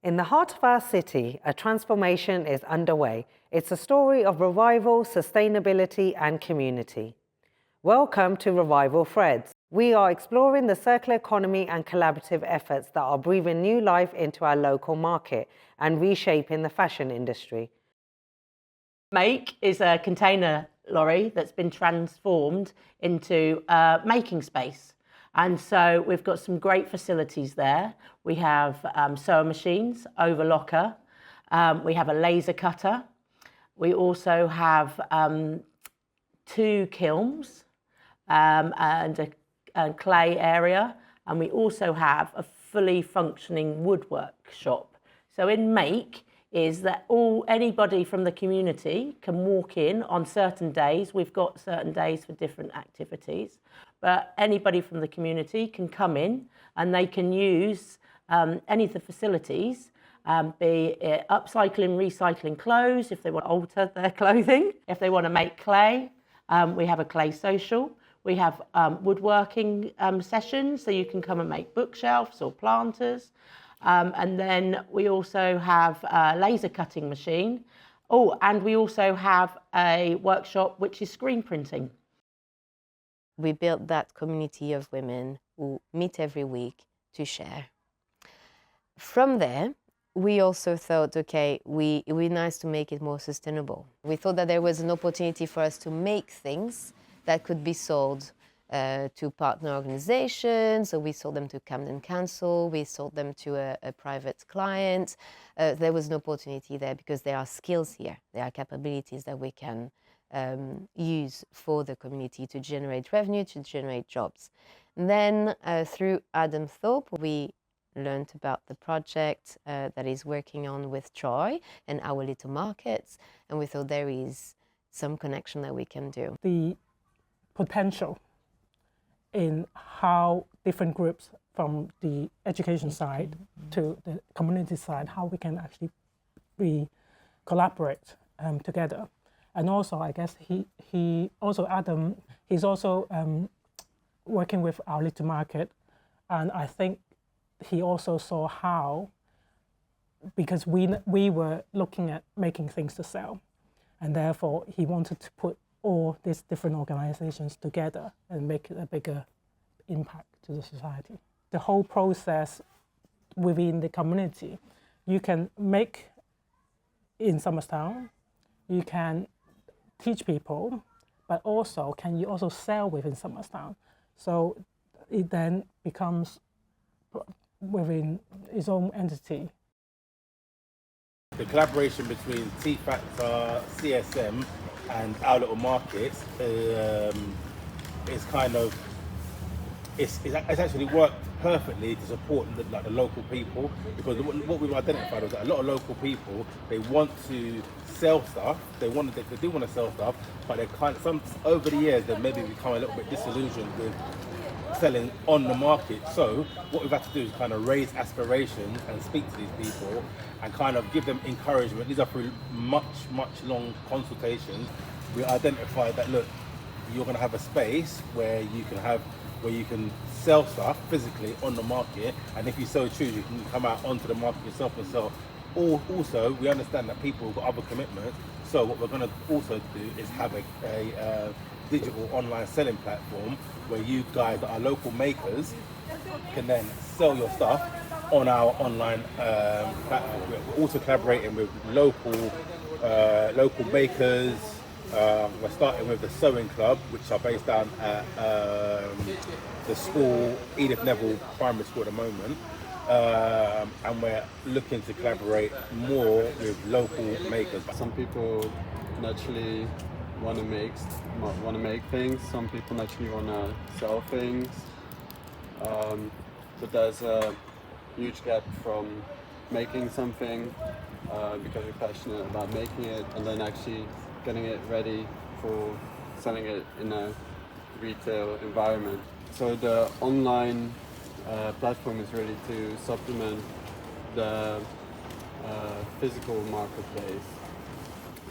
In the heart of our city, a transformation is underway. It's a story of revival, sustainability, and community. Welcome to Revival Threads. We are exploring the circular economy and collaborative efforts that are breathing new life into our local market and reshaping the fashion industry. Make is a container lorry that's been transformed into a making space. And so we've got some great facilities there. We have sewing machines, overlocker. We have a laser cutter. We also have 2 kilns and a clay area. And we also have a fully functioning woodwork shop. So in Make is that anybody from the community can walk in on certain days. We've got certain days for different activities, but anybody from the community can come in and they can use any of the facilities, be it upcycling, recycling clothes, if they want to alter their clothing, if they want to make clay. We have a clay social. We have woodworking sessions, so you can come and make bookshelves or planters. And then we also have a laser cutting machine. Oh, and we also have a workshop which is screen printing. We built that community of women who meet every week to share. From there, we also thought, okay, it would be nice to make it more sustainable. We thought that there was an opportunity for us to make things that could be sold to partner organizations. So we sold them to Camden Council, we sold them to a private client. There was an opportunity there because there are skills here, there are capabilities that we can use for the community to generate revenue, to generate jobs. And then through Adam Thorpe, we learned about the project that he's working on with Troy and Our Little Markets, and we thought there is some connection that we can do. The potential in how different groups from the education side to the community side, how we can actually collaborate together. And also, I guess Adam, he's also working with Our Little Market, and I think he also saw how, because we were looking at making things to sell, and therefore he wanted to put all these different organizations together and make a bigger impact to the society. The whole process within the community, you can make in Somerstown, you can teach people, but also can you also sell within Somerstown? So it then becomes within its own entity. The collaboration between T-Factor, CSM and Our Little Markets is kind of, it's actually worked perfectly to support the local people, because what we've identified is that a lot of local people, they want to sell stuff, they do want to sell stuff, but they over the years they've maybe become a little bit disillusioned with selling on the market. So what we've had to do is kind of raise aspirations and speak to these people and kind of give them encouragement. These are through much long consultations. We identified that, look, you're going to have a space where you can sell stuff physically on the market, and if you so choose, you can come out onto the market yourself and sell. Also, we understand that people have got other commitments, so what we're going to also do is have a digital online selling platform where you guys that are local makers can then sell your stuff on our online platform. We're also collaborating with local makers. We're starting with the Sewing Club, which are based down at the school, Edith Neville Primary School at the moment. And we're looking to collaborate more with local makers. Some people naturally want to make things. Some people naturally want to sell things. But there's a huge gap from making something because you're passionate about making it, and then actually getting it ready for selling it in a retail environment. So the online platform is really to supplement the physical marketplace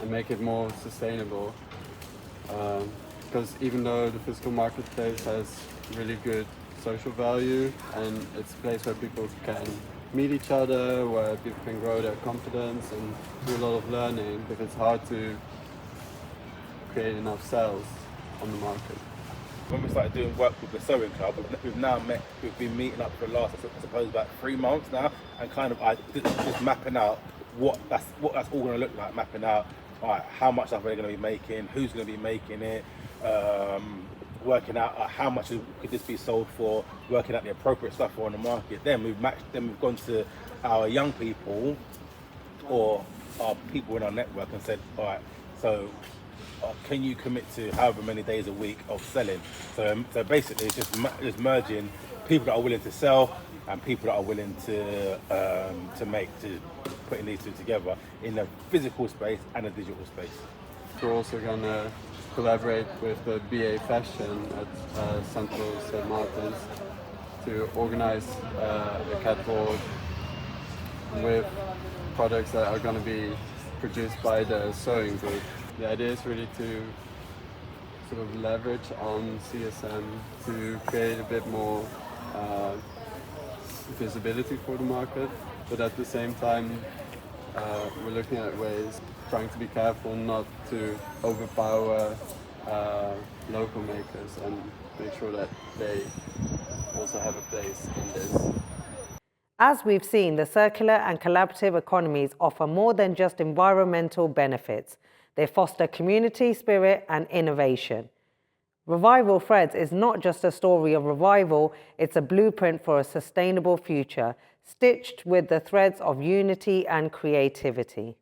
and make it more sustainable. Because even though the physical marketplace has really good social value and it's a place where people can meet each other, where people can grow their confidence and do a lot of learning, because it's hard to create enough sales on the market. When we started doing work with the Sewing Club, we've been meeting up for the last, I suppose, about 3 months now, and kind of just mapping out what that's all going to look like. Mapping out, all right, how much stuff are they going to be making, who's going to be making it, working out how much could this be sold for, working out the appropriate stuff for on the market. Then we've gone to our young people or our people in our network and said, all right, so can you commit to however many days a week of selling? So basically it's just merging people that are willing to sell and people that are willing to putting these two together in a physical space and a digital space. We're also going to collaborate with the BA Fashion at Central St. Martin's to organize a catwalk with products that are going to be produced by the sewing group. The idea is really to sort of leverage on CSM to create a bit more visibility for the market, but at the same time we're looking at ways, trying to be careful not to overpower local makers and make sure that they also have a place in this. As we've seen, the circular and collaborative economies offer more than just environmental benefits. They foster community spirit and innovation. Revival Threads is not just a story of revival, it's a blueprint for a sustainable future, stitched with the threads of unity and creativity.